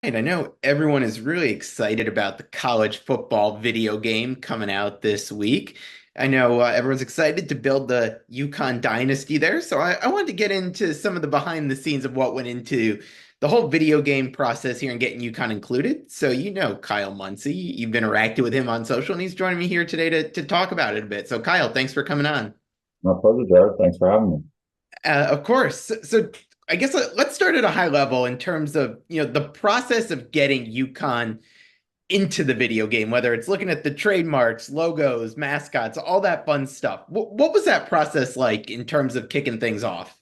And I know everyone is really excited about the college football video game coming out this week. I know everyone's excited to build the UConn dynasty there. So I wanted to get into some of the behind the scenes of what went into the whole video game process here and getting UConn included. So you know Kyle Muncy, you've interacted with him on social, and he's joining me here today to talk about it a bit. So Kyle, thanks for coming on. My pleasure, Jared. Thanks for having me. Of course. So I guess let's start at a high level in terms of, the process of getting UConn into the video game, whether it's looking at the trademarks, logos, mascots, all that fun stuff. What was that process like in terms of kicking things off?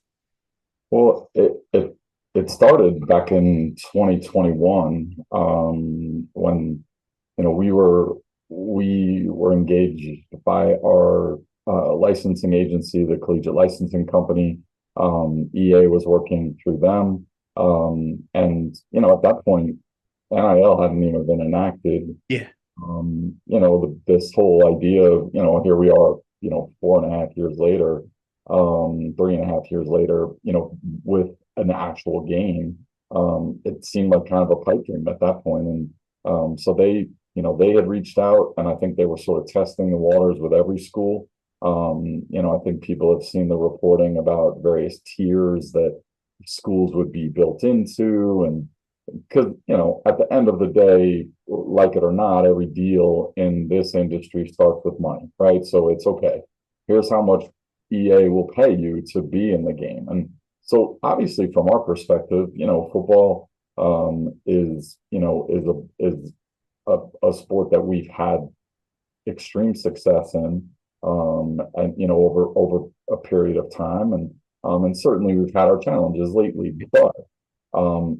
Well, it started back in 2021, when we were engaged by our licensing agency, the Collegiate Licensing Company. EA was working through them, and at that point, NIL hadn't even been enacted. Yeah. This whole idea of, here we are, 4.5 years later, 3.5 years later, with an actual game. It seemed like kind of a pipe dream at that point. And so they had reached out, and I think they were sort of testing the waters with every school. I think people have seen the reporting about various tiers that schools would be built into, and because at the end of the day, like it or not, every deal in this industry starts with money, right? So it's okay, here's how much EA will pay you to be in the game. And so obviously from our perspective, football is a sport that we've had extreme success in, and over a period of time. And certainly we've had our challenges lately, but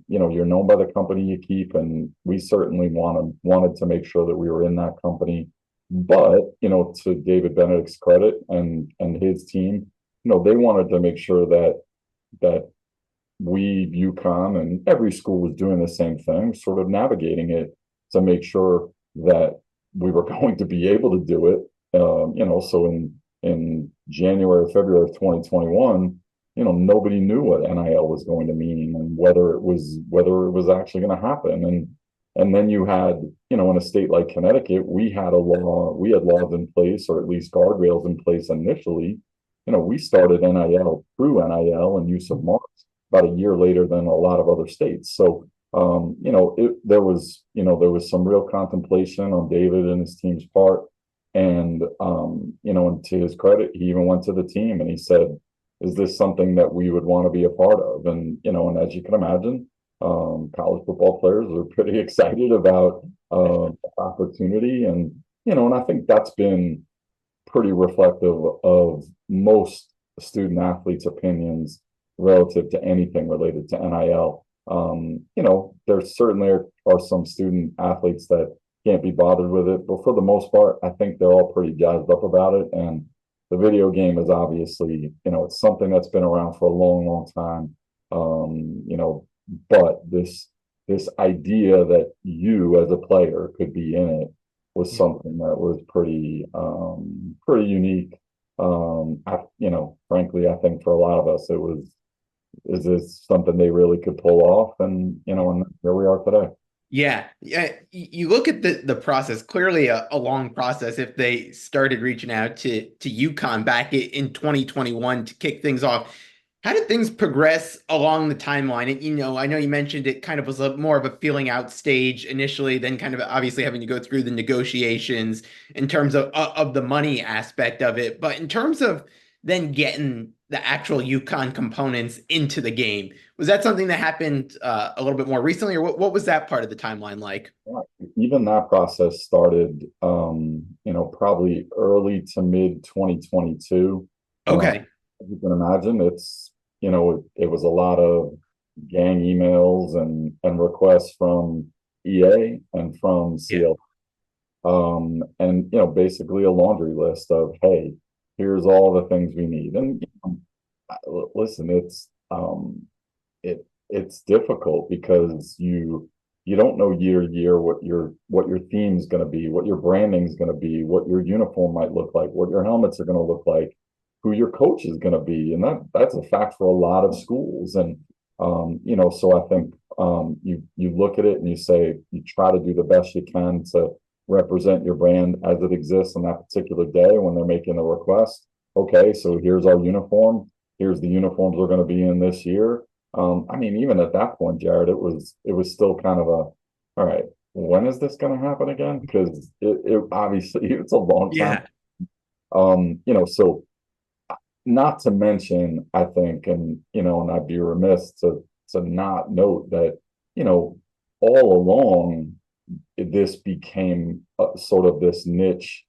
you're known by the company you keep, and we certainly wanted to make sure that we were in that company. But to David Benedict's credit and his team, they wanted to make sure that we, UConn, and every school was doing the same thing, sort of navigating it to make sure that we were going to be able to do it. So in January, February of 2021, nobody knew what NIL was going to mean and whether it was actually going to happen. And then you had, in a state like Connecticut, we had laws in place, or at least guardrails in place initially. We started NIL through NIL and use of marks about a year later than a lot of other states. So there was some real contemplation on David and his team's part. And to his credit, he even went to the team and he said, is this something that we would want to be a part of? And as you can imagine, college football players are pretty excited about opportunity. And I think that's been pretty reflective of most student athletes' opinions relative to anything related to NIL. There certainly are some student athletes that can't be bothered with it, but for the most part, I think they're all pretty jazzed up about it. And the video game is obviously, it's something that's been around for a long, long time. But this idea that you as a player could be in it was something that was pretty unique. Frankly, I think for a lot of us, is this something they really could pull off? And here we are today. Yeah, yeah. You look at the process, clearly a long process if they started reaching out to UConn back in 2021 to kick things off. How did things progress along the timeline? And, I know you mentioned it kind of was more of a feeling out stage initially, then kind of obviously having to go through the negotiations in terms of the money aspect of it. But in terms of then getting the actual UConn components into the game, was that something that happened a little bit more recently, or what was that part of the timeline like? Even that process started, probably early to mid 2022. Okay. As you can imagine, it was a lot of gang emails and requests from EA and from Yeah. CL, and basically a laundry list of, hey, here's all the things we need. And listen, it's difficult because you don't know year to year what your theme is going to be, what your branding is going to be, what your uniform might look like, what your helmets are going to look like, who your coach is going to be. And that's a fact for a lot of schools. And So I think you look at it and you say you try to do the best you can to represent your brand as it exists on that particular day when they're making the request. Okay, so here's our uniform. Here's the uniforms we're going to be in this year. I mean, even at that point, Jared, it was still kind of all right, when is this going to happen again? Because it obviously it's a long time. Yeah. So not to mention, I think, and I'd be remiss to not note that, all along this became sort of this niche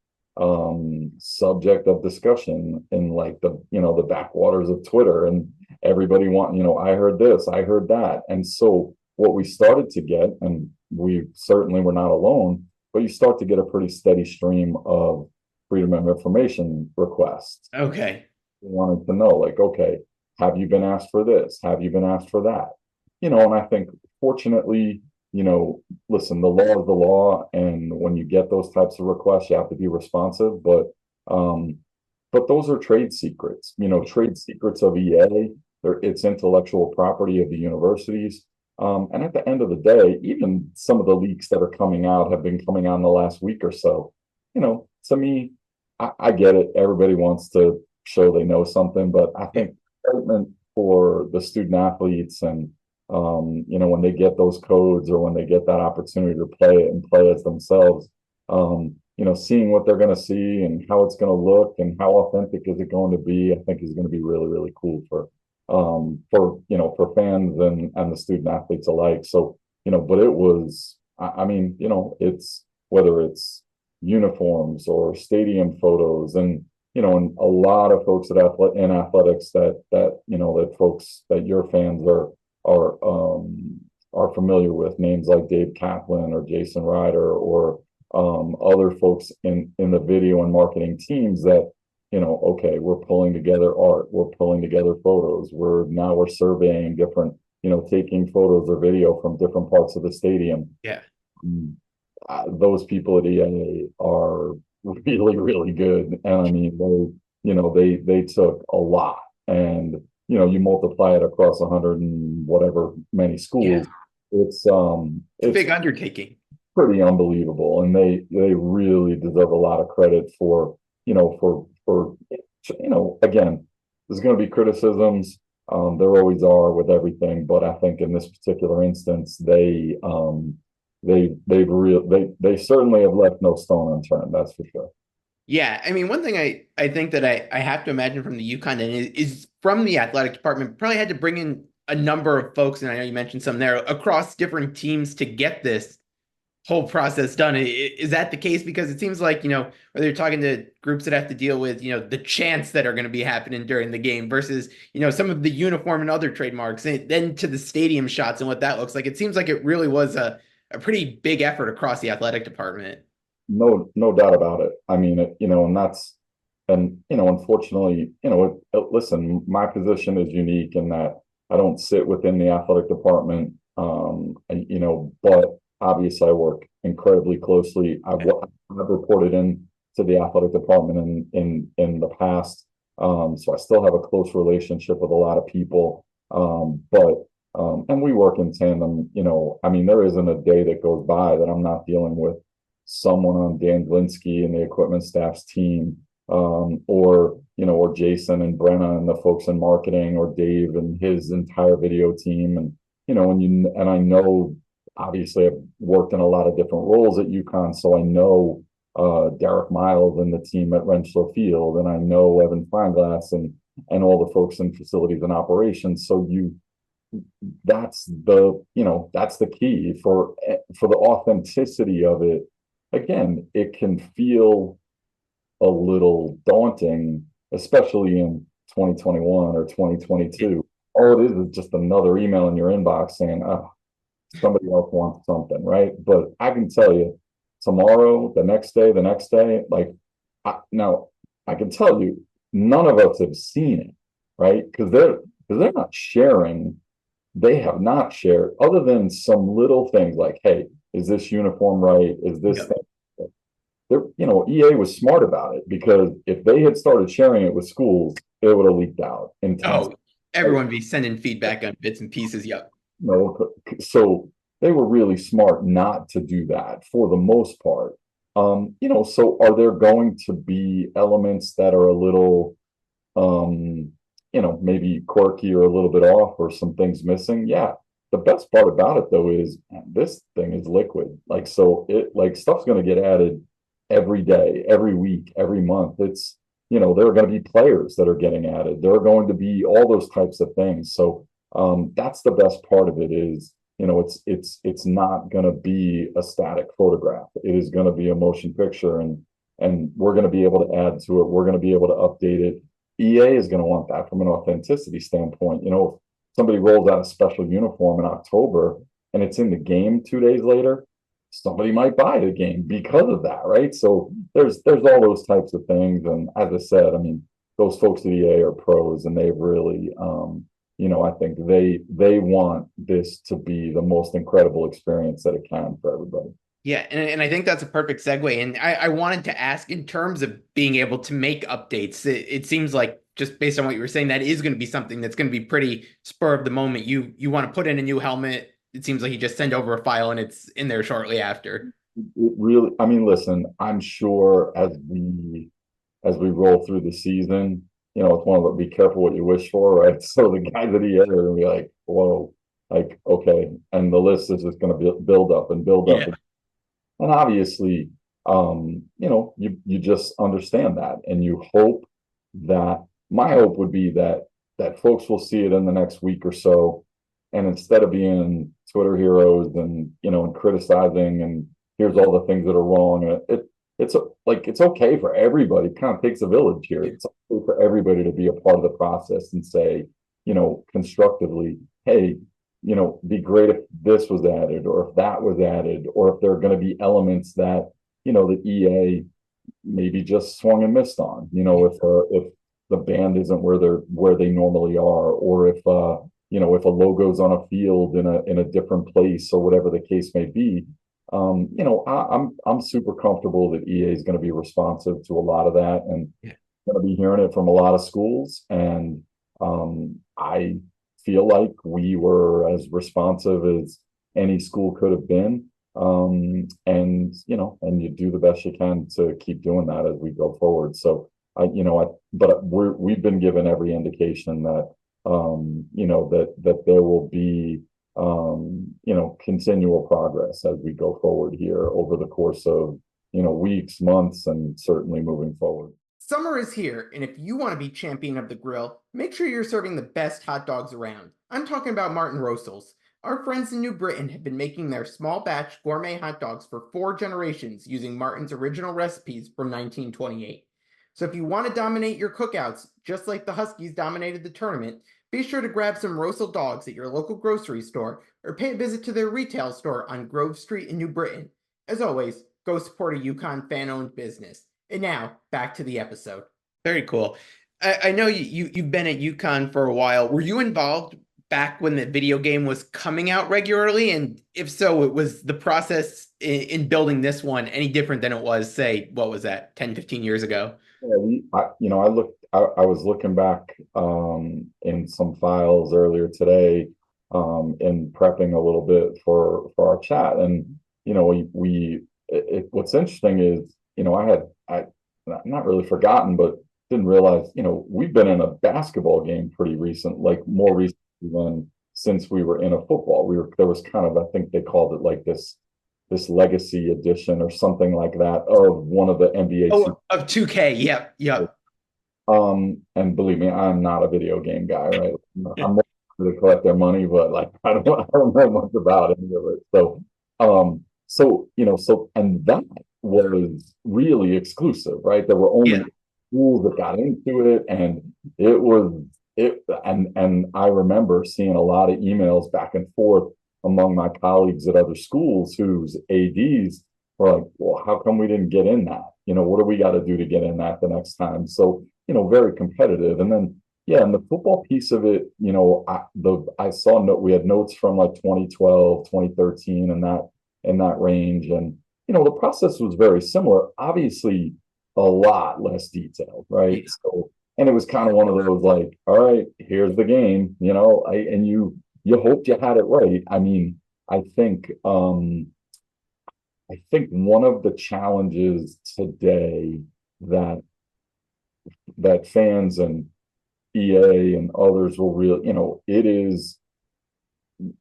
subject of discussion in like the backwaters of Twitter, and everybody I heard this, I heard that. And so what we started to get, and we certainly were not alone, but you start to get a pretty steady stream of freedom of information requests. Okay. Wanted to know, like, okay, have you been asked for this? Have you been asked for that? And I think fortunately, listen, the law is the law, and when you get those types of requests, you have to be responsive. But those are trade secrets, trade secrets of EA. It's intellectual property of the universities. And at the end of the day, even some of the leaks that are coming out have been coming out in the last week or so. To me, I get it. Everybody wants to show they know something, but I think excitement for the student athletes and when they get those codes or when they get that opportunity to play it and play as themselves, seeing what they're going to see and how it's going to look and how authentic is it going to be, I think is going to be really, really cool for fans and the student athletes alike. So, but it was, I mean, it's whether it's uniforms or stadium photos and a lot of folks in athletics that folks that your fans are familiar with, names like Dave Kaplan or Jason Ryder or other folks in the video and marketing teams that okay, we're pulling together art, we're pulling together photos, we're surveying different, taking photos or video from different parts of the stadium. Yeah. Those people at EA are really, really good. And I mean, they took a lot, and you multiply it across 100 and whatever many Yeah. schools. It's It's a big undertaking. pretty unbelievable, and they really deserve a lot of credit for again, there's going to be criticisms. There always are with everything, but I think in this particular instance, they certainly have left no stone unturned. That's for sure. Yeah, I mean, one thing I think that I have to imagine from the UConn and is from the athletic department, probably had to bring in a number of folks, and I know you mentioned some there, across different teams to get this whole process done. Is that the case? Because it seems like, whether you're talking to groups that have to deal with, the chants that are going to be happening during the game versus, some of the uniform and other trademarks, and then to the stadium shots and what that looks like. It seems like it really was a pretty big effort across the athletic department. No doubt about it. I mean, unfortunately, listen, my position is unique in that I don't sit within the athletic department, but obviously I work incredibly closely. I've reported in to the athletic department in the past. So I still have a close relationship with a lot of people. And we work in tandem, I mean, there isn't a day that goes by that I'm not dealing with someone on Dan Glinsky and the equipment staff's team, or Jason and Brenna and the folks in marketing, or Dave and his entire video team. And I know, obviously I've worked in a lot of different roles at UConn, so I know Derek Miles and the team at Renshaw Field, and I know Evan Feinglass and all the folks in facilities and operations. So that's the key for the authenticity of it. Again, it can feel a little daunting, especially in 2021 or 2022. All it is just another email in your inbox saying, oh, somebody else wants something, right? But I can tell you, tomorrow, the next day, like, now I can tell you, none of us have seen it, right? Because they're not sharing. They have not shared, other than some little things like, hey, is this uniform right? Is this thing? EA was smart about it, because if they had started sharing it with schools, it would have leaked out in 10 Oh, seconds. Everyone be sending feedback on bits and pieces. Yep. No, so they were really smart not to do that for the most part. So are there going to be elements that are a little, um, maybe quirky or a little bit off or some things missing? Yeah. The best part about it though is man, this thing is liquid. Like, so it like stuff's going to get added every day, every week, every month. There are going to be players that are getting added. There are going to be all those types of things. So that's the best part of it is, it's not going to be a static photograph. It is going to be a motion picture, and we're going to be able to add to it. We're going to be able to update it. EA is going to want that from an authenticity standpoint. If somebody rolls out a special uniform in October and it's in the game 2 days later, somebody might buy the game because of that, right? So there's all those types of things. And as I said, I mean, those folks at EA are pros, and they've really, I think they want this to be the most incredible experience that it can for everybody. Yeah, and I think that's a perfect segue. And I wanted to ask, in terms of being able to make updates, it seems like just based on what you were saying, that is going to be something that's going to be pretty spur of the moment. You want to put in a new helmet. It seems like you just send over a file and it's in there shortly after. It really, I mean, listen, I'm sure as we roll through the season, it's one of the be careful what you wish for, right? So the guys at EA are gonna be like, whoa, like, okay, and the list is just gonna build up and build up. Yeah. And obviously, you just understand that, and you hope that my hope would be that folks will see it in the next week or so, and instead of being Twitter heroes and criticizing and here's all the things that are wrong, it's okay for everybody. It kind of takes a village here. It's okay for everybody to be a part of the process and say, constructively, hey, be great if this was added or if that was added, or if there are going to be elements that, the EA maybe just swung and missed on, if the band isn't where they normally are, or if a logo's on a field in a different place or whatever the case may be. I'm super comfortable that EA is going to be responsive to a lot of that, and Yeah. going to be hearing it from a lot of schools. And I feel like we were as responsive as any school could have been. And you do the best you can to keep doing that as we go forward. So but we've been given every indication that, that there will be, continual progress as we go forward here over the course of, weeks, months, and certainly moving forward. Summer is here, and if you want to be champion of the grill, make sure you're serving the best hot dogs around. I'm talking about Martin Roastals. Our friends in New Britain have been making their small batch gourmet hot dogs for 4 generations using Martin's original recipes from 1928. So if you want to dominate your cookouts, just like the Huskies dominated the tournament, be sure to grab some Roastal dogs at your local grocery store or pay a visit to their retail store on Grove Street in New Britain. As always, go support a UConn fan-owned business. And now, back to the episode. Very cool. I know you've been at UConn for a while. Were you involved back when the video game was coming out regularly? And if so, it was the process in building this one any different than it was, say, what was that, 10, 15 years ago? Yeah, I was looking back in some files earlier today, in prepping a little bit for our chat. And, what's interesting is, I not really forgotten, but didn't realize, we've been in a basketball game pretty recent, like more recently than since we were in a football. There was kind of, I think they called it like this legacy edition or something like that of one of the NBA. Oh, of 2K. Yep. Yep. And believe me, I'm not a video game guy, right? I'm more to collect their money, but like I don't know much about any of it. And that was really exclusive, right? There were only Yeah. schools that got into it, and it was it. And I remember seeing a lot of emails back and forth among my colleagues at other schools whose ADs were like, "Well, how come we didn't get in that? What do we got to do to get in that the next time?" So very competitive. And then, yeah, and the football piece of it, I saw we had notes from like 2012, 2013, and that range. And, the process was very similar, obviously a lot less detailed, right? Yeah. So, and it was kind of one of those like, all right, here's the game, and you hoped you had it right. I mean, I think one of the challenges today that fans and EA and others will really, it is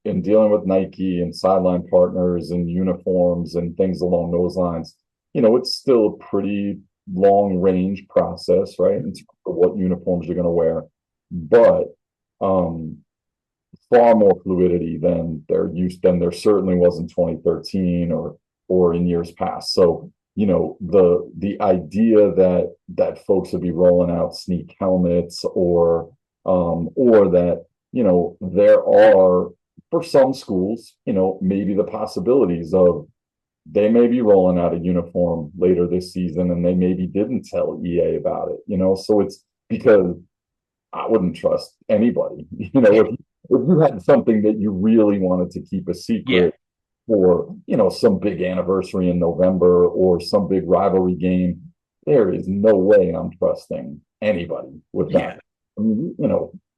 in dealing with Nike and sideline partners and uniforms and things along those lines, it's still a pretty long range process, right? In terms of what uniforms you're going to wear, but um, far more fluidity than there certainly was in 2013 or in years past. So, the idea that folks would be rolling out sneak helmets or that, there are for some schools, maybe the possibilities of they may be rolling out a uniform later this season and they maybe didn't tell EA about it, so it's because I wouldn't trust anybody, Yeah. if you had something that you really wanted to keep a Yeah. secret for, some big anniversary in November or some big rivalry game, there is no way I'm trusting anybody with Yeah. that. I mean,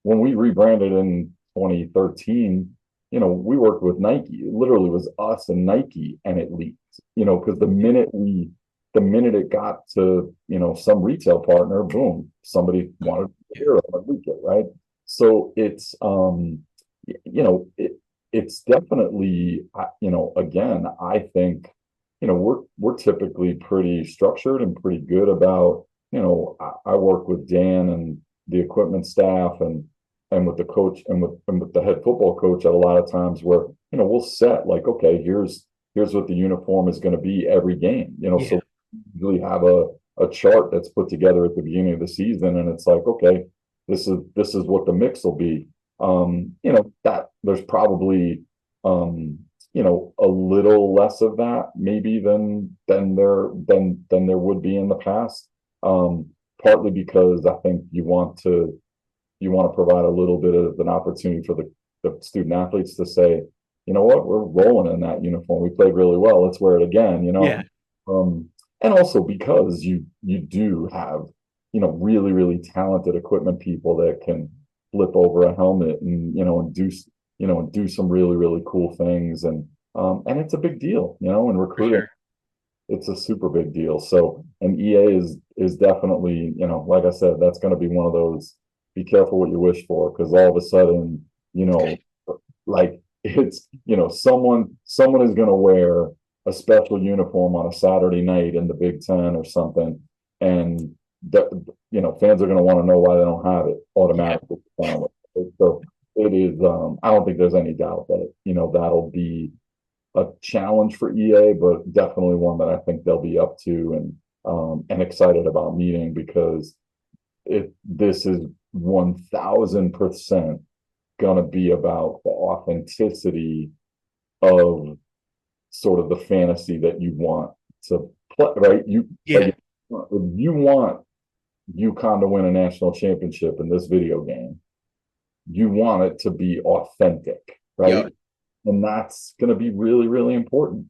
when we rebranded in 2013, we worked with Nike. It literally was us and Nike, and it leaked, because the minute it got to, some retail partner, boom, somebody wanted to Yeah. hear it and leak it, right? So it's definitely, again, I think, we're typically pretty structured and pretty good about, I work with Dan and the equipment staff and with the coach and with the head football coach at a lot of times where, we'll set like, okay, here's what the uniform is going to be every game, Yeah. so we really have a chart that's put together at the beginning of the season, and it's like, okay, this is what the mix will be. That there's probably a little less of that maybe than there would be in the past. Partly because I think you want to provide a little bit of an opportunity for the student athletes to say, you know what, we're rolling in that uniform. We played really well. Let's wear it again. Yeah. Um, and also because you do have, really, really talented equipment people that can flip over a helmet and do some really, really cool things. And it's a big deal, in For recruiting. sure. It's a super big deal. So, and EA is definitely, like I said, that's going to be one of those. Be careful what you wish for, because all of a sudden, Okay. like it's, someone is going to wear a special uniform on a Saturday night in the Big Ten or something, and fans are going to want to know why they don't have it Yeah. automatically. So it is. I don't think there's any doubt that that'll be a challenge for EA, but definitely one that I think they'll be up to and excited about meeting, because this is 1000% gonna be about the authenticity of sort of the fantasy that you want to play, right? You like Yeah. if you want UConn to win a national championship in this video game, you want it to be authentic, right? Yep. And that's going to be really, really important.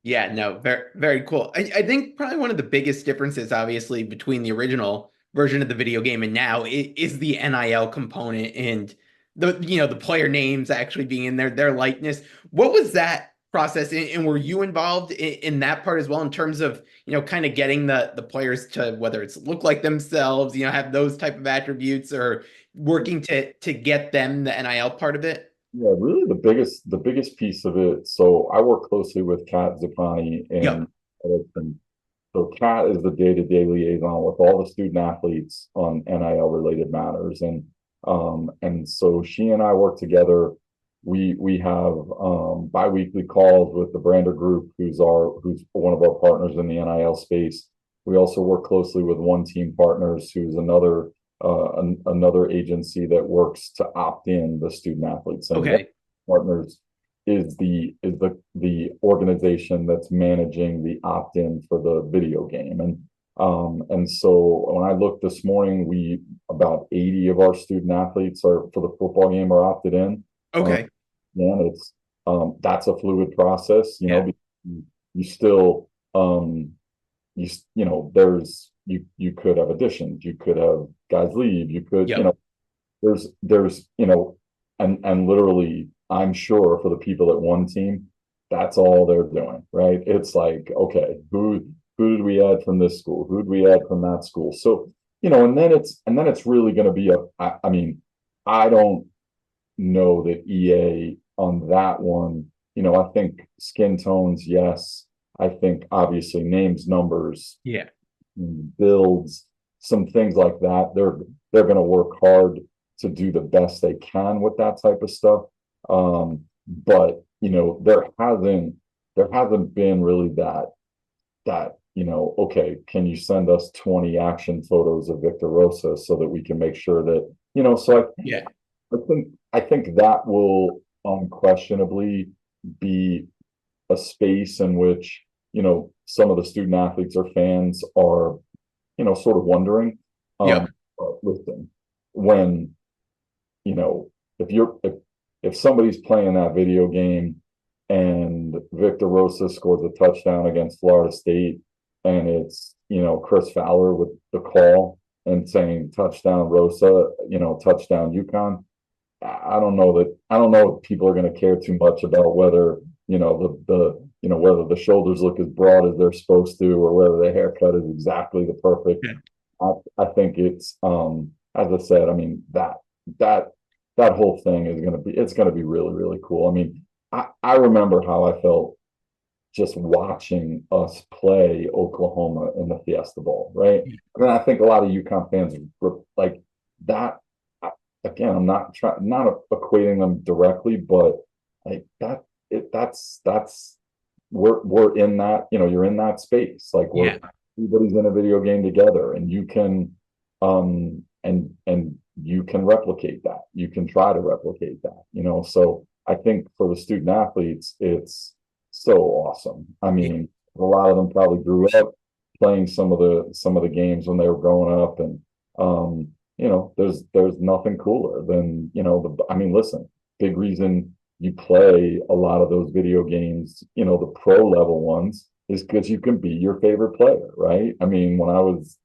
Yeah, no, very, very cool. I think probably one of the biggest differences, obviously, between the original version of the video game and now is the NIL component and the player names actually being in there, their likeness. What was that process? And were you involved in that part as well in terms of, kind of getting the players to whether it's look like themselves, have those type of attributes or working to get them the NIL part of it? Yeah, really the biggest piece of it. So I work closely with Kat Zappani Yep. and so Kat is the day-to-day liaison with all the student athletes on NIL related matters. And so she and I work together. We have biweekly calls with the Brander Group, who's one of our partners in the NIL space. We also work closely with One Team Partners, who's another agency that works to opt in the student athletes. And One Okay. Partners is the organization that's managing the opt-in for the video game. And so when I looked this morning, about 80 of our student athletes are for the football game are opted in. Um, Okay. and that's a fluid process, Yeah. because you still there's you could have additions, you could have guys leave, you could, Yep. there's, and literally, I'm sure for the people at one team, that's all they're doing, right? It's like, okay, who did we add from this school? Who did we add from that school? So, and then it's really going to be I mean, I don't know that EA on that one, I think skin tones, yes. I think obviously names, numbers, Yeah. builds, some things like that. They're going to work hard to do the best they can with that type of stuff. But there hasn't been really that okay, can you send us 20 action photos of Victor Rosa so that we can make sure that so Yeah. I think that will unquestionably be a space in which some of the student athletes or fans are sort of wondering. Yep. Listen, when if if somebody's playing that video game and Victor Rosa scores a touchdown against Florida State, and it's Chris Fowler with the call and saying touchdown Rosa, touchdown UConn. I don't know if people are going to care too much about whether whether the shoulders look as broad as they're supposed to, or whether the haircut is exactly the perfect. Yeah. I think it's as I said, I mean that that whole thing is going to be really, really cool. I mean, I remember how I felt just watching us play Oklahoma in the Fiesta Bowl, right? I mean, I think a lot of UConn fans were like that. Again, I'm not equating them directly, but like that's we're in that, you're in that space. Like Yeah. everybody's in a video game together, and you can and you can replicate that. You can try to replicate that. So I think for the student athletes, it's so awesome. I Yeah. mean, a lot of them probably grew up playing some of the games when they were growing up, and there's nothing cooler than I mean, listen, big reason you play a lot of those video games, the pro level ones, is because you can be your favorite player, right? I mean, when I was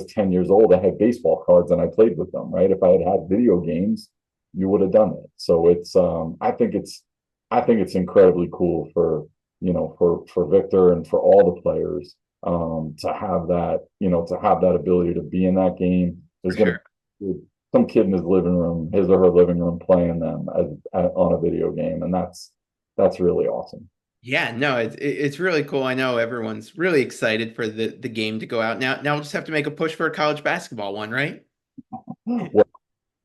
10 years old, I had baseball cards and I played with them, right? If I had video games, you would have done it. So I think it's incredibly cool for Victor and for all the players, to have that ability to be in that game. For There's going sure. to be some kid in his or her living room, playing them on a video game, and that's really awesome. Yeah, no, it's really cool. I know everyone's really excited for the game to go out. Now we'll just have to make a push for a college basketball one, right? Well,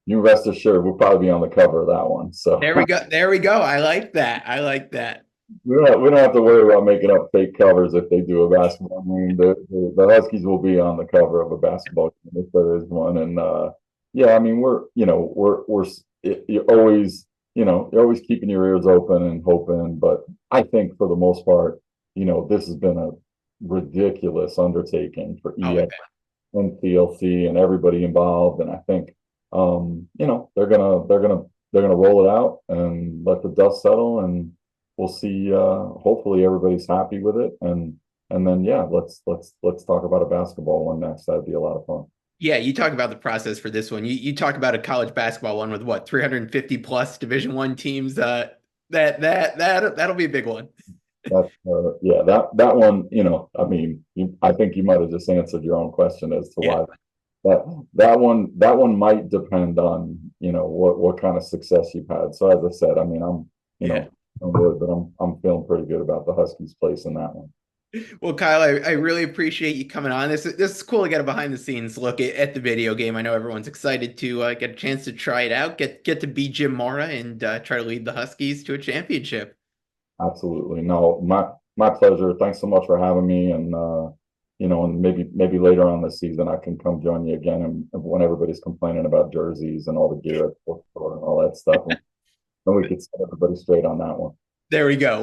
you rest assured, we'll probably be on the cover of that one. So There we go. There we go. I like that. I like that. we don't have to worry about making up fake covers if they do a basketball game. The Huskies will be on the cover of a basketball game if there is one. And yeah, I mean, you're always keeping your ears open and hoping. But I think for the most part, this has been a ridiculous undertaking for Oh, I EA bet. and TLC and everybody involved. And I think they're gonna roll it out and let the dust settle, and we'll see. Hopefully everybody's happy with it, and then yeah, let's talk about a basketball one next. That'd be a lot of fun. Yeah, you talk about the process for this one. You talk about a college basketball one with what, 350 plus Division One teams. That'll be a big one. Yeah, that one. I mean, I think you might have just answered your own question as to Yeah. why that one might depend on what kind of success you've had. So as I said, I mean, Yeah. I'm good, but I'm feeling pretty good about the Huskies' place in that one. Well, Kyle, I really appreciate you coming on. This is cool to get a behind the scenes look at the video game. I know everyone's excited to get a chance to try it out, get to be Jim Mora and try to lead the Huskies to a championship. Absolutely. No, my pleasure. Thanks so much for having me. And maybe later on this season I can come join you again, and when everybody's complaining about jerseys and all the gear at the store and all that stuff, and we could set everybody straight on that one. There we go.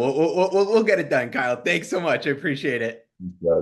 We'll get it done, Kyle. Thanks so much. I appreciate it. Yeah.